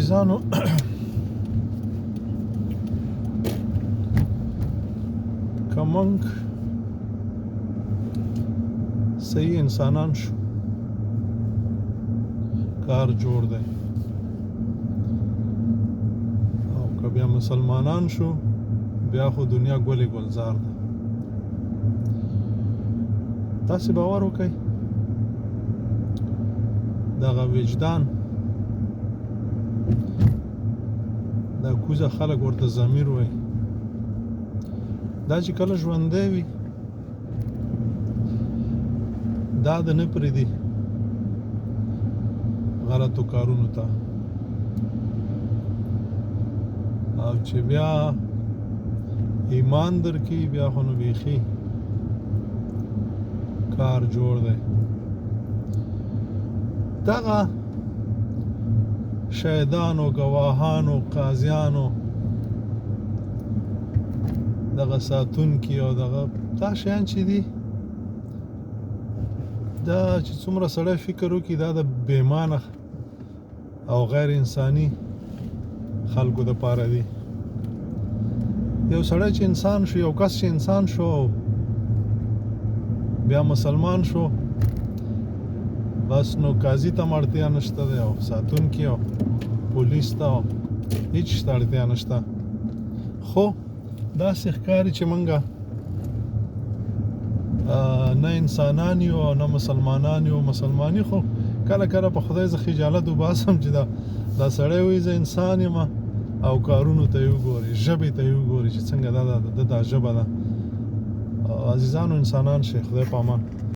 عزیزانو که موږ صحیح انسانان شو کار جوړ دی او که بیا مسلمانان شو بیا خو دنیا ګلې ګلزار ده تاسې باور وکئ دغه وجدان دا کوزه خلک ورته ضمیر وایي دا چې کله ژوندی وي دا د نه پرېږدي غلطو کارونو ته او چې بیا ایمان درکړي بیا خو نو بیخي کار جوړ دی دغه شهیدانو ګواهانو قاضیانو دغه ساتونکي او دغه دا شیان چې دي دا چې څومره سړی فکر وکړي دا د بېمانه او غیر انساني خلکو دپاره دي یو سړی چې انسان شو یو کس چې انسان شو او بیا مسلمان شو بس نو قاضي ته اړتیا نشته دی او ساتونکي او پولیس ته هیڅ شته اړتیا نشته خو داسې ښکاري چې موږ نه انسانان یو او نه مسلمانان یو مسلماني خو کله کله په خدای زه خجالت وباسم چې دا سړی وایي زه انسان یم او کارونو ته یې وګوري ژبې ته یې وګوري چې څنګه دا ژبه ده عزیزانو انسانان شئ خدای په امان